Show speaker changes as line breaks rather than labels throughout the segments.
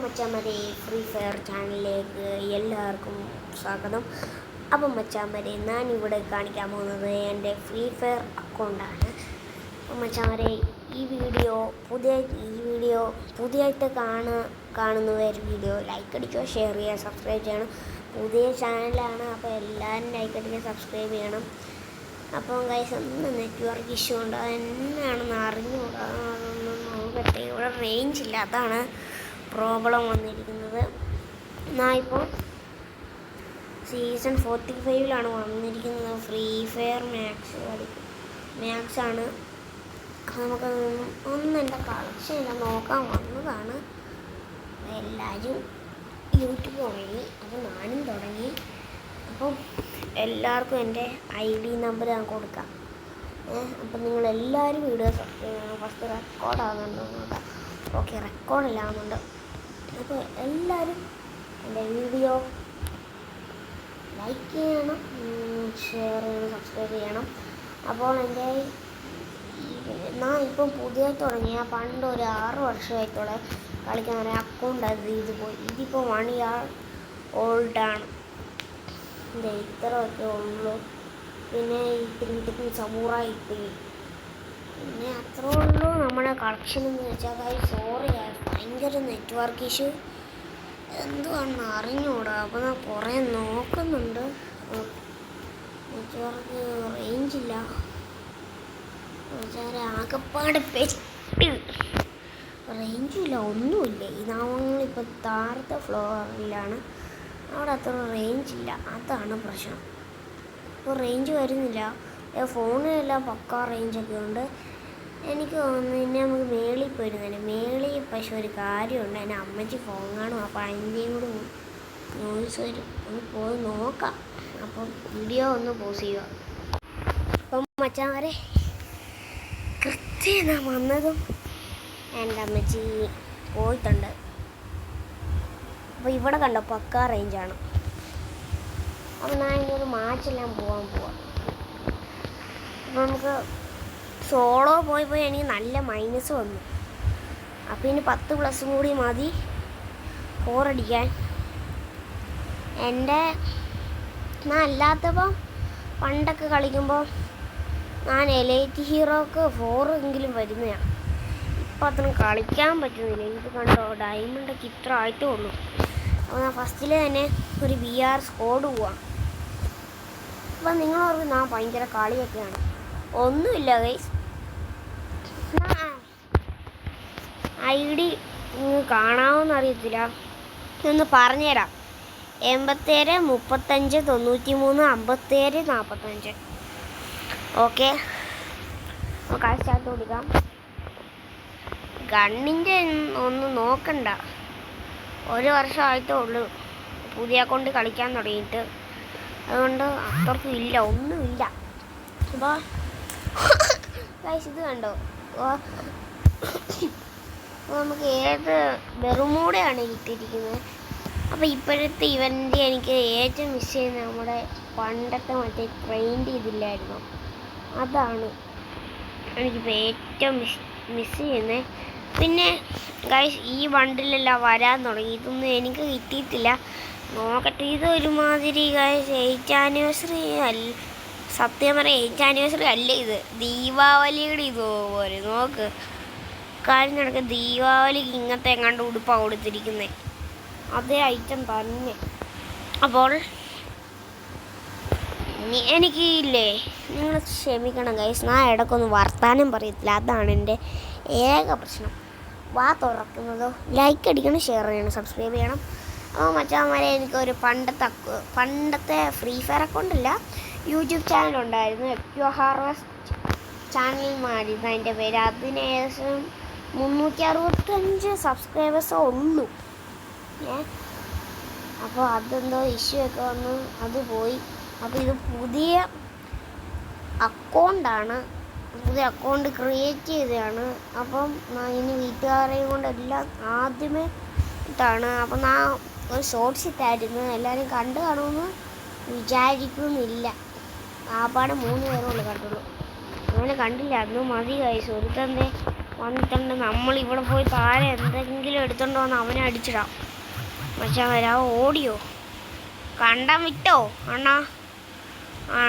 മച്ചാന്മാരെ free fire ചാനലിലേക്ക് എല്ലാവർക്കും സ്വാഗതം. അപ്പം മച്ചാന്മാരെ ഞാനിവിടെ കാണിക്കാൻ പോകുന്നത് എൻ്റെ ഫ്രീ ഫയർ അക്കൗണ്ടാണ്. അപ്പം മച്ചാന്മാരെ ഈ വീഡിയോ പുതിയതായിട്ട് കാണുന്നവർ വീഡിയോ ലൈക്ക് അടിക്കുക, ഷെയർ ചെയ്യുക, സബ്സ്ക്രൈബ് ചെയ്യണം. പുതിയ ചാനലാണ്, അപ്പോൾ എല്ലാവരും ലൈക്ക് അടിക്കുക, സബ്സ്ക്രൈബ് ചെയ്യണം. അപ്പം ഗൈസ് ഒന്ന് നെറ്റ്വർക്ക് ഇഷ്യൂ ഉണ്ട്, അതെന്നാണെന്ന് അറിഞ്ഞുകൂടാ. അതൊന്നും നോക്കട്ടെ. ഇവിടെ റേഞ്ച് ഇല്ല, അതാണ് പ്രോബ്ലം വന്നിരിക്കുന്നത്. ഞാൻ ഇപ്പോൾ സീസൺ 45 വന്നിരിക്കുന്നത്. ഫ്രീ ഫയർ മാക്സ് ആണ്. നമുക്ക് എൻ്റെ കളക്ഷൻ എല്ലാം നോക്കാൻ വന്നതാണ്. എല്ലാവരും യൂട്യൂബ് തുടങ്ങി, അപ്പോൾ ഞാനും തുടങ്ങി. അപ്പം എല്ലാവർക്കും എൻ്റെ ID നമ്പർ ഞാൻ കൊടുക്കാം. അപ്പം നിങ്ങളെല്ലാവരും വീഡിയോ സബ്സ്ക്രൈബ് ചെയ്യണം. ഫസ്റ്റ് റെക്കോർഡാകുന്നുണ്ടോ നോക്കാം. ഓക്കെ, റെക്കോർഡെല്ലാം ആകുന്നുണ്ട്. അപ്പോൾ എല്ലാവരും എൻ്റെ വീഡിയോ ലൈക്ക് ചെയ്യണം, ഷെയർ ചെയ്യണം, സബ്സ്ക്രൈബ് ചെയ്യണം. അപ്പോൾ എൻ്റെ ഞാൻ ഇപ്പം പുതിയതായി തുടങ്ങിയ പണ്ട് ഒരു 6 വർഷമായിട്ടുള്ള കളിക്കാൻ ഒരു അക്കൗണ്ട് ഇതിപ്പോൾ 1 year ഓൾഡാണ്. ഇത്രയൊക്കെ ഉള്ളൂ. പിന്നെ ഇത്തിരി സബൂറായിട്ട് പിന്നെ അത്രേ ഉള്ളൂ നമ്മുടെ കളക്ഷൻ എന്ന് വെച്ചാൽ. സോറി, ഭയങ്കര നെറ്റ്വർക്ക് ഇഷ്യൂ എന്തുവാണെന്ന് അറിഞ്ഞൂടാ. അപ്പോൾ ഞാൻ കുറേ നോക്കുന്നുണ്ട്, നെറ്റ്വർക്ക് റേഞ്ചില്ല. ആകെപ്പാട് പെട്ട് റേഞ്ചില്ല, ഒന്നുമില്ല. ഞങ്ങളിപ്പോൾ താഴത്തെ ഫ്ലോറിലാണ്, അവിടെ അത്ര റേഞ്ചില്ല. അതാണ് പ്രശ്നം. ഇപ്പോൾ റേഞ്ച് വരുന്നില്ല. ഫോണിലെല്ലാം പക്കാ റേഞ്ചൊക്കെ ഉണ്ട്. എനിക്ക് തോന്നുന്നു പിന്നെ നമുക്ക് മേളിൽ പോയിരുന്നല്ലേ. മേളിൽ പക്ഷെ ഒരു കാര്യമുണ്ട്, എൻ്റെ അമ്മച്ചി ഫോൺ കാണും, അപ്പോൾ അതിൻ്റെയും കൂടി നോയ്സ് വരും. ഒന്ന് പോയി നോക്കാം. അപ്പം വീഡിയോ ഒന്ന് പോസ് ചെയ്യുക. അപ്പം മച്ചാന്മാരെ കൃത്യം ഞാൻ വന്നതും എൻ്റെ അമ്മച്ചി പോയിട്ടുണ്ട്. അപ്പോൾ ഇവിടെ കണ്ടോ പക്കാ റേഞ്ചാണ്. അപ്പോൾ ഞാൻ ഇനി ഒരു മാച്ചെല്ലാം പോവാം. അപ്പോൾ നമുക്ക് സോളോ പോയി എനിക്ക് നല്ല മൈനസ് വന്നു. അപ്പോൾ ഇനി 10+ കൂടി മതി 4 അടിക്കാൻ. ഞാൻ അല്ലാത്തപ്പോൾ പണ്ടൊക്കെ കളിക്കുമ്പോൾ ഞാൻ എലൈറ്റ് ഹീറോക്ക് 4 എങ്കിലും വരുന്നതാണ്. ഇപ്പം അത്ര കളിക്കാൻ പറ്റുന്നില്ല. ഇത് കണ്ടോ, ഡയമണ്ടൊക്കെ ഇത്ര ആയിട്ടേ ഉള്ളൂ. അപ്പോൾ ഞാൻ ഫസ്റ്റിൽ തന്നെ ഒരു BR സ്കോഡ് പോവാം. അപ്പം നിങ്ങളോർക്ക് ഞാൻ ഭയങ്കര കളിയൊക്കെയാണ്. ഒന്നുമില്ല ഗൈസ്, ID കാണാമെന്ന് അറിയത്തില്ല, ഒന്ന് പറഞ്ഞുതരാം. 87 35 93 57 45. ഓക്കെ, നമുക്ക് സ്റ്റാർട്ട് കൊടുക്കാം. ഗണ്ണിൻ്റെ ഒന്നും നോക്കണ്ട, 1 വർഷമായിട്ടേ ഉള്ളൂ പുതിയ അക്കൗണ്ട് കളിക്കാൻ തുടങ്ങിയിട്ട്. അതുകൊണ്ട് അത്രയ്ക്കും ഇല്ല, ഒന്നുമില്ല. അപ്പോൾ ഗൈസ് ഇത് കണ്ടോ, നമുക്ക് ഏത് ബെറുമൂടയാണ് ഇട്ടിരിക്കുന്നത്. അപ്പോൾ ഇപ്പോഴത്തെ ഇവൻ്റ് എനിക്ക് ഏറ്റവും മിസ് ചെയ്യുന്നത് നമ്മുടെ പണ്ടത്തെ മറ്റേ ട്രെയിൻഡ് ചെയ്തില്ലായിരുന്നു, അതാണ് എനിക്കിപ്പോൾ ഏറ്റവും മിസ് ചെയ്യുന്നത്. പിന്നെ ഗൈസ് ഈ ബണ്ടിലെല്ലാം വരാൻ തുടങ്ങി. ഇതൊന്നും എനിക്ക് കിട്ടിയിട്ടില്ല, നോക്കട്ടെ. ഇതൊരുമാതിരി ഗൈസ് 8th ആനിവേഴ്സറി അല്ല, സത്യം പറയാം 8th ആനിവേഴ്സറി അല്ല, ഇത് ദീപാവലിയുടെ ഇതുപോലെ. നോക്ക്, കാര്യം നടക്കുക, ദീപാവലിക്ക് ഇങ്ങനത്തെ എങ്ങാണ്ട് ഉടുപ്പാണ് കൊടുത്തിരിക്കുന്നത്, അതേ ഐറ്റം തന്നെ. അപ്പോൾ എനിക്ക് ഇല്ലേ, നിങ്ങൾ ക്ഷമിക്കണം ഗൈസ്, ഞാൻ ഇടയ്ക്കൊന്നും വർത്താനം പറയത്തില്ല, അതാണ് എൻ്റെ ഏക പ്രശ്നം. വാ തുറക്കുന്നതോ ലൈക്ക് അടിക്കണം, ഷെയർ ചെയ്യണം, സബ്സ്ക്രൈബ് ചെയ്യണം. അപ്പോൾ മച്ചാന്മാരെ എനിക്കൊരു പണ്ടത്തെ ഫ്രീ ഫയർ അക്കൗണ്ടില്ല, യൂട്യൂബ് ചാനൽ ഉണ്ടായിരുന്നു, എക്യോ ഹാർവെസ്റ്റ് ചാനൽ മാറിയിരുന്നു അതിൻ്റെ പേര്. അതിന് ഏകദേശം 365 സബ്സ്ക്രൈബേഴ്സേ ഉള്ളൂ. അപ്പോൾ അതെന്തോ ഇഷ്യൂ ഒക്കെ വന്ന് അത് പോയി. അപ്പോൾ ഇത് പുതിയ അക്കൗണ്ടാണ്, പുതിയ അക്കൗണ്ട് ക്രിയേറ്റ് ചെയ്തതാണ്. അപ്പം ഇനി വീട്ടുകാരെയും കൊണ്ടെല്ലാം ആദ്യമേ ഇട്ടാണ്. അപ്പം ഞാൻ ഒരു ഷോർട്ട്സ് ഇട്ടായിരുന്നു, എല്ലാവരും കണ്ടു കാണുമെന്ന് വിചാരിക്കുന്നില്ല. ആപ്പാടെ 3 പേരുള്ളൂ കണ്ടുള്ളൂ, അങ്ങനെ കണ്ടില്ല. അന്ന് മതി ഗൈസ്. ഒരുത്തൻ്റെ വന്നിട്ടുണ്ട്. നമ്മളിവിടെ പോയി താഴെ എന്തെങ്കിലും എടുത്തോണ്ട് വന്ന് അവനെ അടിച്ചിടാം. പക്ഷെ വരാ ഓടിയോ? കണ്ടം വിട്ടോ അണ്ണാ? ആ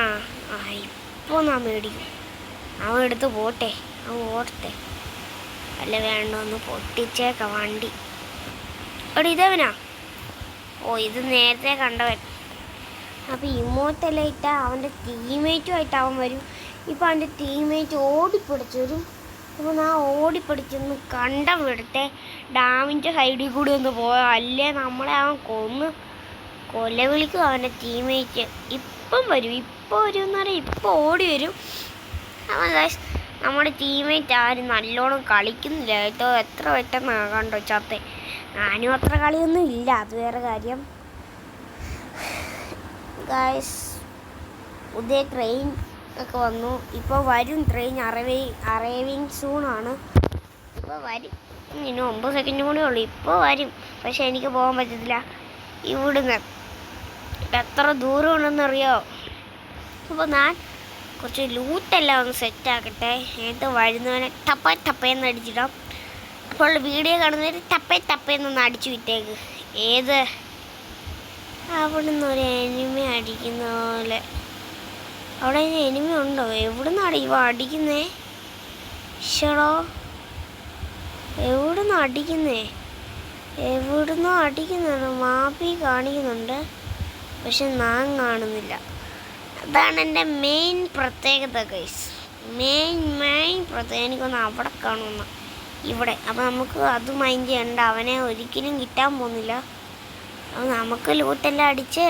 ആ ഇപ്പോൾ നാം മേടിക്കും. അവൻ എടുത്ത് പോട്ടെ, അവൻ ഓടട്ടെ. അല്ല വേണ്ട, ഒന്ന് പൊട്ടിച്ചേക്കാം വണ്ടി. എടി ഇതവനാ? ഓ ഇത് നേരത്തെ കണ്ടവൻ. അപ്പോൾ ഇമോട്ടെല്ലാം ഇട്ടാൽ അവൻ്റെ ടീമേറ്റുമായിട്ട് അവൻ വരും. ഇപ്പം അവൻ്റെ ടീമേറ്റ് ഓടിപ്പിടിച്ച് വരും. അപ്പോൾ ഞാൻ ഓടിപ്പിടിച്ചൊന്ന് കണ്ടം വിടട്ടെ, ഡാമിൻ്റെ സൈഡിൽ കൂടി ഒന്ന് പോയാൽ അല്ലേ നമ്മളെ അവൻ കൊലവിളിക്കും. അവൻ്റെ ടീമേറ്റ് ഇപ്പം വരും, ഇപ്പോൾ വരും എന്ന് പറയാം, ഇപ്പോൾ ഓടി വരും. അവൻ നമ്മുടെ ടീമേറ്റ് ആരും നല്ലോണം കളിക്കുന്നില്ല കേട്ടോ. എത്ര പെട്ടെന്ന് കണ്ടോ ചത്തെ. ഞാനും അത്ര കളിയൊന്നും ഇല്ല, അത് വേറെ കാര്യം. ഗായ്സ് പുതിയ ട്രെയിൻ ഒക്കെ വന്നു. ഇപ്പോൾ വരും ട്രെയിൻ, അറൈവിങ് സൂണാണ്. ഇപ്പോൾ വരും, ഇനി 9 സെക്കൻഡ് കൂടെ ഉള്ളൂ. ഇപ്പോൾ വരും, പക്ഷെ എനിക്ക് പോകാൻ പറ്റത്തില്ല. ഇവിടുന്ന് എത്ര ദൂരം ഉണ്ടെന്നറിയോ? അപ്പോൾ ഞാൻ കുറച്ച് ലൂട്ടെല്ലാം ഒന്ന് സെറ്റാക്കട്ടെ, എന്നിട്ട് വരുന്നവനെ ടപ്പേന്ന് അടിച്ചിടാം. അപ്പോൾ വീഡിയോ കാണുന്നവർ ടപ്പേന്നൊന്ന് അടിച്ചു വിട്ടേക്ക്. ഏത് അവിടെ നിന്ന് ഒരു എനിമി അടിക്കുന്ന പോലെ. അവിടെ എനിമി ഉണ്ടോ? എവിടുന്നാണ് ഇവ അടിക്കുന്നേ? ഷടോ, എവിടുന്നോ അടിക്കുന്നുണ്ട്. മാപ്പി കാണിക്കുന്നുണ്ട്, പക്ഷെ ഞാൻ കാണുന്നില്ല. അതാണ് എൻ്റെ മെയിൻ പ്രത്യേകത ഗൈസ്. മെയിൻ പ്രത്യേകത എനിക്കൊന്ന് അവിടെ കാണുന്ന ഇവിടെ. അപ്പോൾ നമുക്ക് അത് മൈൻഡ് ചെയ്യണ്ട, അവനെ ഒരിക്കലും കിട്ടാൻ പോകുന്നില്ല. അപ്പോൾ നമുക്ക് ലൂട്ടെല്ലാം അടിച്ച്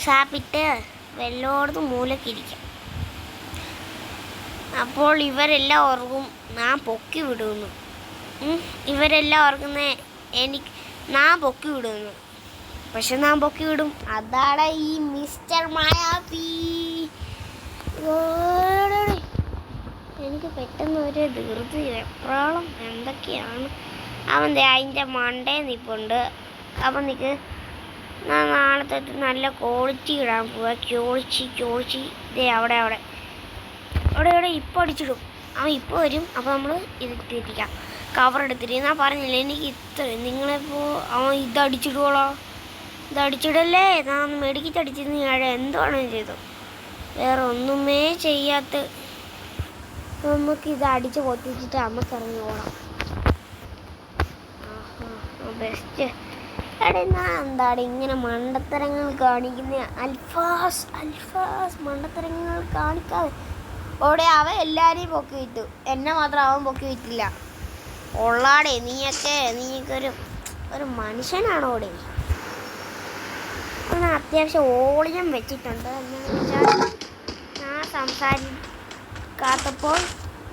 ഷാപ്പിട്ട് വെല്ലോടത്തും മൂലക്കിരിക്കാം. അപ്പോൾ ഇവരെല്ലാം ഓർക്കും ഞാൻ പൊക്കി വിടുന്നു. ഇവരെല്ലാം ഓർക്കുന്നേ ഞാൻ പൊക്കി വിടുന്നു, പക്ഷെ ഞാൻ പൊക്കി വിടും. അതാണ് ഈ മിസ്റ്റർ മായാവി. എനിക്ക് പെട്ടെന്ന് ഒരു ധൃതി, എപ്രാളം എന്തൊക്കെയാണ്. അവൻ്റെ അതിൻ്റെ മണ്ടേ നിൽപ്പുണ്ട്. അപ്പം നിൽക്ക്, ഞാൻ നാളെ തൊട്ട് നല്ല ക്വാളിറ്റി ഇടാൻ പോവാ. ക്വാളിറ്റി ഇതേ അവിടെ ഇപ്പോൾ അടിച്ചിടും. അവൻ ഇപ്പോൾ വരും. അപ്പോൾ നമ്മൾ ഇതിട്ടിരിക്കാം, കവർ എടുത്തിട്ട്. ഞാൻ പറഞ്ഞില്ല എനിക്ക് ഇത്രയും നിങ്ങളെപ്പോൾ അവൻ ഇതടിച്ചിടല്ലേ. ഞാൻ മെഡിക്കറ്റ് ഞാൻ എന്തുവാണ് ചെയ്തു, വേറെ ഒന്നുമേ ചെയ്യാത്ത. നമുക്കിത് അടിച്ച് പൊട്ടിച്ചിട്ട് നമുക്ക് ഇറങ്ങി ഓടാം. ബെസ്റ്റ്. എന്താണ് ഇങ്ങനെ മണ്ടത്തരങ്ങൾ കാണിക്കുന്ന? അൽഫാസ് മണ്ടത്തരങ്ങൾ കാണിക്കാതെ ഓടെ. അവൻ എല്ലാവരെയും പൊക്കി വിറ്റു, എന്നെ മാത്രം അവൻ പൊക്കി വിറ്റില്ല. ഉള്ളാടെ നീയൊക്കെ ഒരു മനുഷ്യനാണോ? ഓടെ അത്യാവശ്യം ഓളിയം വെച്ചിട്ടുണ്ട്. എന്താണെന്ന് വെച്ചാൽ ഞാൻ സംസാരിക്കാത്തപ്പോൾ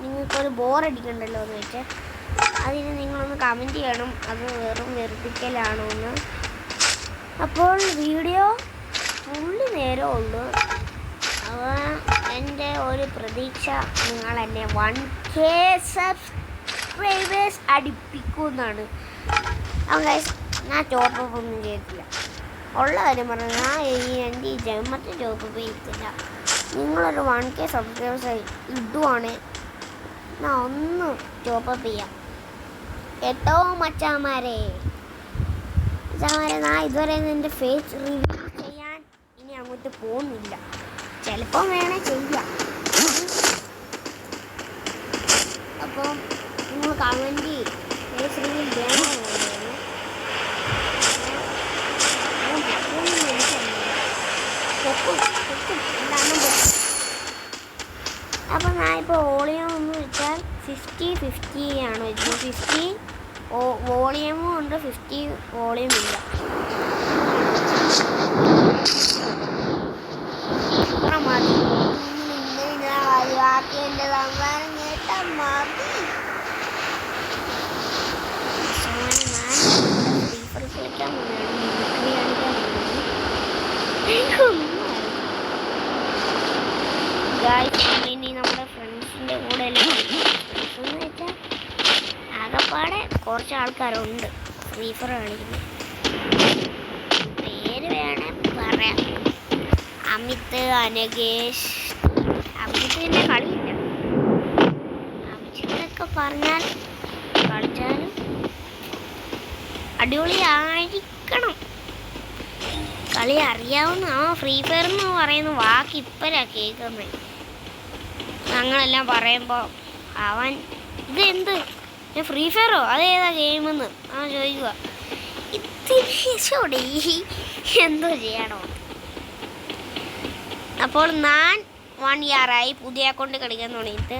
നിങ്ങൾക്കൊരു ബോറടിക്കണ്ടല്ലോ എന്ന് വെച്ചാൽ അതിന് നിങ്ങളൊന്ന് കമൻറ്റ് ചെയ്യണം, അത് വെറും വെറുപ്പിക്കലാണോ എന്ന്. അപ്പോൾ വീഡിയോ ഫുള്ള് നേരം ഉള്ളൂ. എൻ്റെ ഒരു പ്രതീക്ഷ നിങ്ങൾ എന്നെ 1K സബ്സ്ക്രൈബേഴ്സ് അടുപ്പിക്കുമെന്നാണ്. ഞാൻ ടോപ്പപ്പ് ഒന്നും ചെയ്തിട്ടില്ല, ഉള്ള കാര്യം പറഞ്ഞു. ഞാൻ എൻ്റെ ഈ ജന്മത്തെ ടോപ്പപ്പ് ചെയ്തിട്ടില്ല. നിങ്ങളൊരു 1K സബ്സ്ക്രൈബേഴ്സ് ഇടുവാണ്, ഞാൻ ഒന്ന് ടോപ്പപ്പ് ചെയ്യാം കേട്ടോ മച്ചാമാരെ. ഞാൻ ഇതുവരെ എൻ്റെ ഫേസ് റിവ്യൂ ചെയ്യാൻ ഇനി അങ്ങോട്ട് പോകുന്നില്ല. ചിലപ്പോൾ വേണേ ചെയ്യാം. അപ്പോൾ നിങ്ങൾ കമൻറ്റ് ഫേസ് റിവ്യൂ വേണോ? അപ്പോൾ ഞാൻ ഇപ്പോൾ വോളിയം എന്ന് വെച്ചാൽ 50-50 ആണ് വെച്ചത്. 50 വോളിയമും ഉണ്ട്, 50 വോളിയം ഇല്ല. ഇത്ര മതി. ഞാൻ ബാക്കി എൻ്റെ സംസാരം കേട്ടാൽ മതി. ഞാൻ കളിക്കാൻ ഇനി നമ്മുടെ ഫ്രണ്ട്സിൻ്റെ കൂടെ എന്ന് വെച്ചാൽ ആകെപ്പാടെ കുറച്ച് ആൾക്കാരുണ്ട് ഫ്രീ ഫയർ കളിക്കുന്നത്. പേര് വേണേ പറയാം, അമിത്, അനകേഷ്. അമിതിൻ്റെ കളിയില്ല, അഭിജിത്തൊക്കെ പറഞ്ഞാൽ കളിച്ചാലും അടിപൊളിയായിരിക്കണം. കളി അറിയാവുന്ന ഫ്രീ ഫയർ എന്ന് പറയുന്ന വാക്ക് ഇപ്പോഴാണ് കേൾക്കുന്നത്. ഞങ്ങളെല്ലാം പറയുമ്പോൾ അവൻ ഇതെന്ത് ഫ്രീ ഫയറോ അതേതാ ഗെയിമെന്ന് ചോദിക്കുക. ഇതിനോടെ എന്തോ ചെയ്യണോ? അപ്പോൾ ഞാൻ 1 year ആയി പുതിയ അക്കൗണ്ട് കളിക്കാൻ തുടങ്ങിയിട്ട്.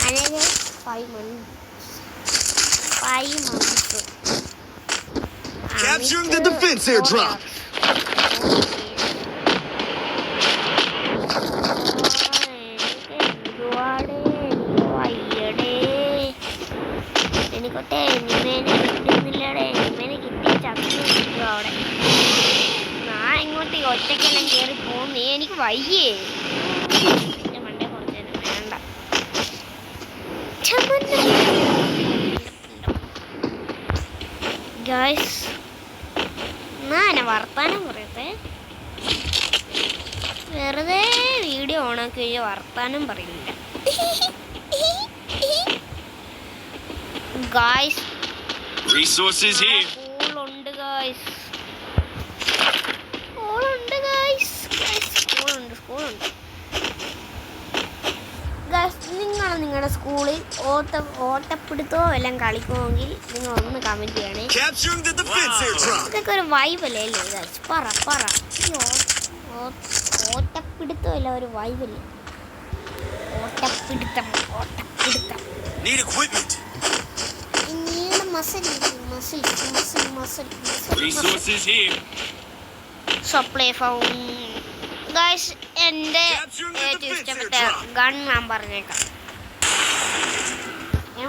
അല്ലെങ്കിൽ 5 months.
Capturing the defense airdrop.
എനിക്കൊട്ടെ എനിമേനെ കിട്ടുന്നില്ലടേ. എനിമേനെ കിട്ടിയ ചത്തു അവിടെ. ഞാൻ ഇങ്ങോട്ട് ഒറ്റയ്ക്കെല്ലാം കയറി പോകുന്നേ. എനിക്ക് വയ്യേ. എൻ്റെ മണ്ടേ കുറച്ച് നേരം വേണ്ട. ഗായ്സ് ഞാൻ വർത്താനം പറയട്ടെ. വെറുതെ വീഡിയോ ഓണാക്കി കഴിഞ്ഞാൽ വർത്താനം പറയുന്നില്ല. Guys
Resources here.
സ്കൂളുണ്ട് ഗായ്സ്. സ്കൂളുണ്ട് ഗായ്സ്. സ്കൂളുണ്ട് ഗായ്സ്. നിങ്ങൾ നിങ്ങളുടെ സ്കൂളിൽ ഓട്ടപ്പിടുത്തോ എല്ലാം കളിക്കുമെങ്കിൽ നിങ്ങൾ ഒന്ന് കമൻറ്റ് ചെയ്യണേ. ഇതൊക്കെ ഒരു വൈബല്ലേ അല്ലേ ഗായ്സ്? പറ ഓട്ടപ്പിടുത്തോ അല്ല ഒരു വൈബല്ലേ? ഓട്ടപ്പിടുത്തം.
Resources here.
Supply found. Guys എൻ്റെ ഏറ്റവും ഇഷ്ടപ്പെട്ട ഗൺ ഞാൻ പറഞ്ഞേക്കാം.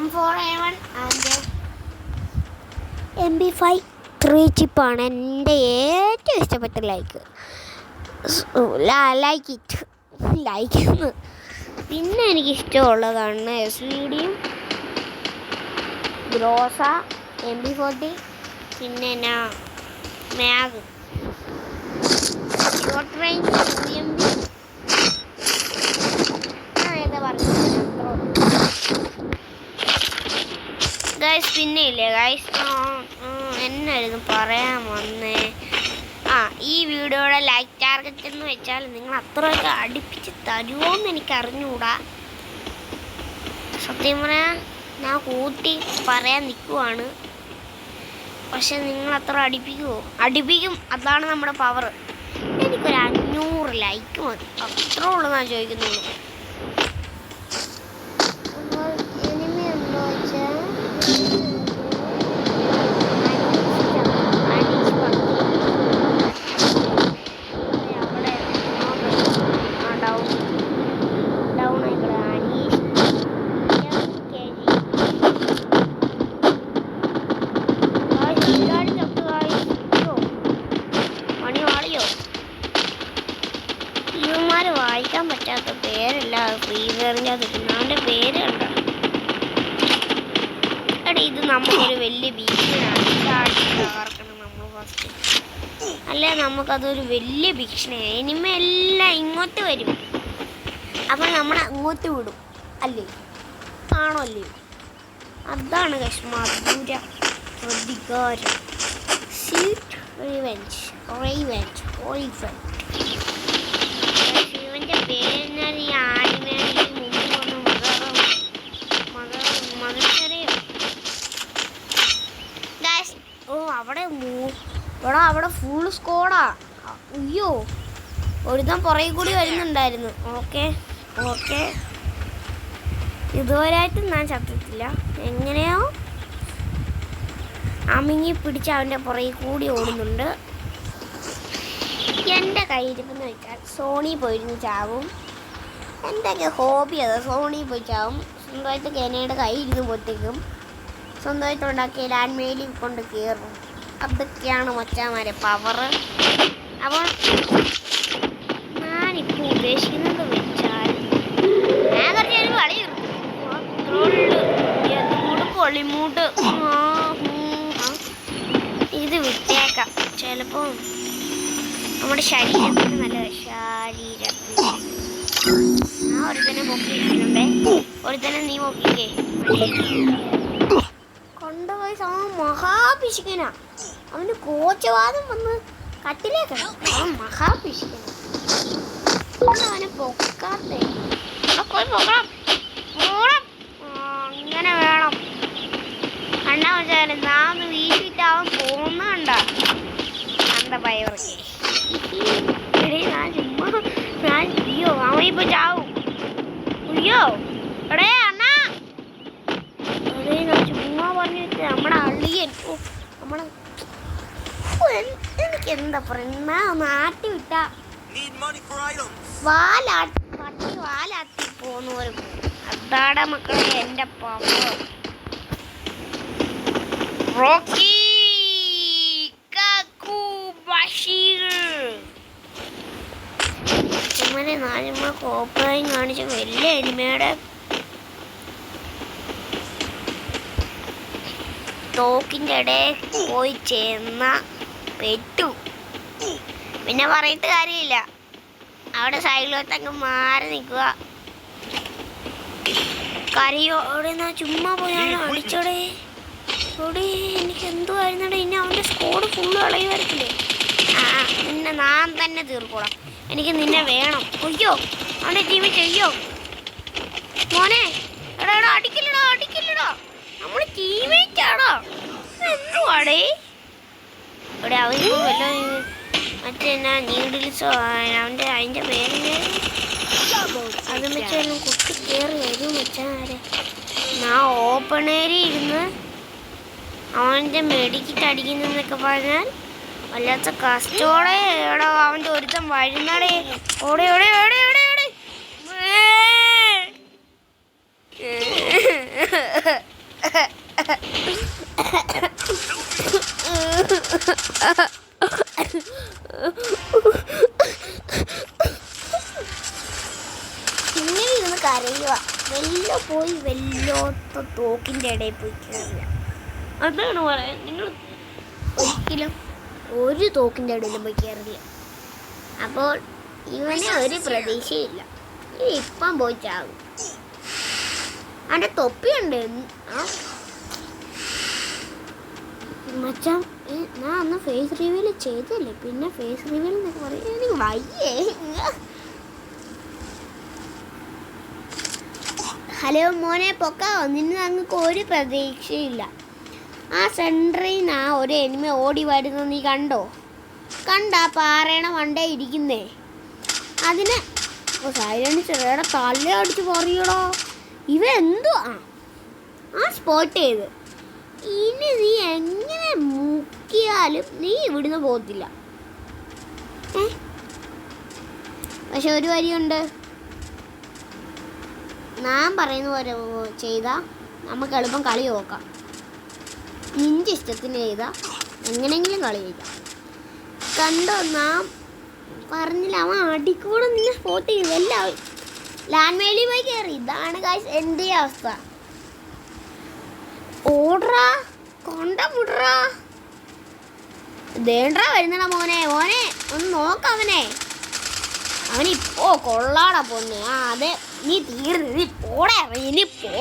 M4A1 ആൻഡ് MP5 3 ചിപ്പാണ് എൻ്റെ ഏറ്റവും ഇഷ്ടപ്പെട്ട ലൈക്ക്. പിന്നെ എനിക്കിഷ്ടമുള്ളതാണ് SVDയും ഗ്രോസ, MP40, പിന്നെ മാഗ്, ഷോർട്ട് റേഞ്ച് UMP. ഏതാ പറഞ്ഞത് ഗൈസ്? പിന്നെ ഇല്ലേ ഗൈസ്, എന്നായിരുന്നു പറയാൻ വന്നേ? ഈ വീഡിയോയുടെ ലൈക്ക് ടാർഗറ്റ് എന്ന് വെച്ചാൽ നിങ്ങൾ അത്രയൊക്കെ അടുപ്പിച്ച് തരുമോയെന്ന് എനിക്ക് അറിഞ്ഞുകൂടാ. സത്യം പറയാൻ ഞാൻ കൂട്ടി പറയാൻ നിൽക്കുവാണ്. പക്ഷെ നിങ്ങൾ അത്ര അടുപ്പിക്കും. അതാണ് നമ്മുടെ പവർ. എനിക്കൊരു 500 ലൈക്ക് മതി. അത്രേ ഉള്ളൂ ഞാൻ ചോദിക്കുന്നുള്ളൂ. വായിക്കാൻ പറ്റാത്ത പേരല്ല ഫ്രീ ഫയറിൻ്റെ അവൻ്റെ പേര് കണ്ട. എടാ ഇത് നമുക്കൊരു വലിയ ഭീഷണിയാണ്. തകർക്കണം നമ്മൾ ഫസ്റ്റ്. അല്ലേ നമുക്കതൊരു വലിയ ഭീഷണിയാണ്. ഇനിമ എല്ലാം ഇങ്ങോട്ട് വരും. അപ്പോൾ നമ്മൾ അങ്ങോട്ട് വിടും അല്ലേ? ആണോ അല്ലേ? അതാണ് കശ്മീര പ്രതികാരം. Seat revenge. ഇവൻ്റെ പേരിനാൽ ഈ ആനിമേക്ക് മുമ്പ് വന്ന് മകരയോ അവിടെ ഫുൾ സ്കോഡാ. അയ്യോ ഒരുത്തൻ പുറകെ കൂടി വരുന്നുണ്ടായിരുന്നു. ഓക്കെ ഇതുവരെയായിട്ടും ഞാൻ ചത്തിട്ടില്ല. എങ്ങനെയോ അമിങ്ങി പിടിച്ച് അവൻ്റെ പുറകെ കൂടി ഓടുന്നുണ്ട്. എൻ്റെ കയ്യിരിപ്പെന്ന് വെച്ചാൽ സോണി പോയിരുന്നു ചാവും. എൻ്റെയൊക്കെ ഹോബി അത്. സോണി പോയി ചാവും. സ്വന്തമായിട്ട് കെനയുടെ കയ്യിരിന്ന് പൊട്ടിക്കും. സ്വന്തമായിട്ട് ഉണ്ടാക്കിയ ലാൻഡ് മെയിലിൽ കൊണ്ട് കയറും. അതൊക്കെയാണ് മച്ചാമാരെ പവർ. അപ്പോൾ ഞാനിപ്പോൾ ഉദ്ദേശിക്കുന്നത് വെച്ചാൽ ഞാൻ കുറച്ചൊരു കളി കൊള്ളിമൂട്ട് ഇത് വിട്ടേക്കാം. ചിലപ്പോൾ നമ്മുടെ ശരീരത്തിന് നല്ല ഒരുത്തനെ പൊക്കിയിട്ടുണ്ടേ. ഒരുത്തനെ നീ പൊക്കിക്കേ. കൊണ്ടുപോയി മഹാപിശുക്കനാ. അവന് കോച്ചവാദം വന്ന് കട്ടിലേക്ക് അവൻ മഹാപിശുക്കനാ. അവനെ പൊക്കാത്തേ പോയി പോകണം. അങ്ങനെ വേണം. കണ്ടാ വെച്ചാൽ നാം വീശിട്ട് അവൻ പോകുന്നുണ്ട. അന്ത പയവർക്ക് അയ്യോ അവൻ ഇപ്പൊ ചാവും. അയ്യോ എടേ അണ്ണാ അതേ ഞാൻ ചുമ്മാ പറഞ്ഞിട്ട് നമ്മുടെ അള്ളിയൻ നമ്മളെ എനിക്ക് എന്താ പറയുന്ന നാട്ടി വിട്ട വാലാട്ടി പോന്നവരും അതാടെ മക്കളെ എന്റെ പവർ. റോക്കി കാക്കു ബഷീർ ചുമ്മാനെ നാലുമ കോപ്പറായും കാണിച്ച വലിയ എനിമയുടെ തോക്കിൻ്റെ ഇടയിൽ പോയി ചേർന്ന പെട്ടു. പിന്നെ പറയിട്ട് കാര്യമില്ല. അവിടെ സൈഡിലോട്ടങ്ങ് മാറി നിൽക്കുക. കരയോ അവിടെ നിന്നാ ചുമ്മാ പോയാലും അടിച്ചോടെ ഓടെ. എനിക്ക് എന്തുവായിരുന്നടെ ഇനി അവൻ്റെ സ്കോഡ് ഫുള്ള് കളയുമായിരിക്കില്ലേ. ആ നിന്നെ നാം തന്നെ തീർക്കോളാം. എനിക്ക് നിന്നെ വേണം. അയ്യോ അവൻ്റെ ടീമിൽ ചെയ്യോ മോനെ. എടാ എടാ അടിക്കില്ലടോ അടിക്കില്ലടോ. നമ്മൾ ടീമേറ്റാണോ എന്തുവാടേ. ഇവിടെ അവർക്ക് വല്ല മറ്റേ നീഡിൽസോ അതിൻ്റെ പേരിന് അത് വെച്ചാലും കുത്തി കയറി വരും വെച്ചാൽ ഞാൻ ഓപ്പൺ ഏരിയ ഇരുന്ന് അവൻ്റെ മെഡിക്കിട്ട് അടിക്കുന്നതെന്നൊക്കെ പറഞ്ഞാൽ വല്ലാത്ത കസ്റ്റോടെ. എടാ അവൻ്റെ ഒരുത്തം വരുന്നടേ. ഓടെ ഓടെ ഓടെ ഓടെ ഓടെ. ഇങ്ങനെ ഇരുന്ന് കരയുക. വെല്ലോ പോയി വെല്ലോത്ത തോക്കിൻ്റെ ഇടയിൽ പോയി കയറുക. അതാണ് പറയാൻ. നിങ്ങൾ ഒരിക്കലും ഒരു തോക്കിൻ്റെ ഇടയിലും പോയി കയറില്ല. അപ്പോൾ ഇവനെ ഒരു പ്രതീക്ഷയില്ല. ഇത് ഇപ്പം പോയി ചാകും. അവൻ്റെ തൊപ്പിയുണ്ട്. മച്ചാൻ ഞാൻ അന്ന് ഫേസ് റിവീൽ ചെയ്തല്ലേ. പിന്നെ ഫേസ് റിവീൽ എന്നൊക്കെ പറയാൻ എനിക്ക് വയ്യേ. ഹലോ മോനെ പൊക്കാവോ. നിന്നെ ഞങ്ങൾക്ക് ഒരു പ്രതീക്ഷയില്ല. ആ സെൻറ്ററിൽ നിന്ന് ആ ഒരു എനിമ ഓടി വരുന്നത് നീ കണ്ടോ? കണ്ട പാറയണ വണ്ടേ ഇരിക്കുന്നേ. അതിന് സൈലൻസ് ചെറിയുടെ തല അടിച്ച് പറയടോ. ഇവ എന്തോ ആ സ്പോട്ട് ചെയ്ത്. ഇനി നീ എങ്ങനെ മുക്കിയാലും നീ ഇവിടുന്ന് പോകത്തില്ല. പക്ഷെ ഒരു വരിയുണ്ട്. ഞാൻ പറയുന്ന പോലെ ചെയ്താൽ നമുക്ക് എളുപ്പം കളി നോക്കാം. നിൻ്റെ ഇഷ്ടത്തിന് ചെയ്താൽ എങ്ങനെയെങ്കിലും കളി ചെയ്താൽ. കണ്ടോ നാം പറഞ്ഞില്ല അവൻ അടിക്കൂടെ നിന്നെ സ്പോട്ട് ചെയ്തു. എല്ലാവരും ലാൻഡ് വേലി പോയി കയറി. ഇതാണ് ഗൈസ് എൻ്റെ അവസ്ഥ. ഓടറാ കൊണ്ട വിടറാ. ദേണ്ടാ വരുന്നടാ മോനെ. മോനെ ഒന്ന് നോക്കാം അവനെ. അവനിപ്പോ കൊള്ളാടാ പൊന്നെ. അതെ നീ തീർന്നു. നീ പോടാ ഇനി പോ.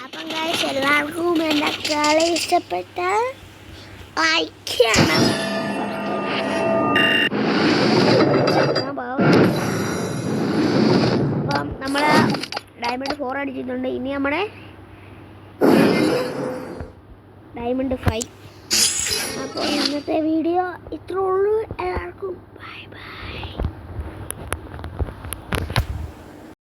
അപ്പം ഗൈസ് എല്ലാവർക്കും എൻ്റെ കളി ഇഷ്ടപ്പെട്ട ലൈക്ക് ചെയ്യണം. അപ്പം നമ്മൾ ഡയമണ്ട് 4 അടിച്ചിട്ടുണ്ട്. ഇനി നമ്മുടെ ഡയമണ്ട് 5. അപ്പോൾ ഇന്നത്തെ വീഡിയോ ഇത്രേ ഉള്ളൂ.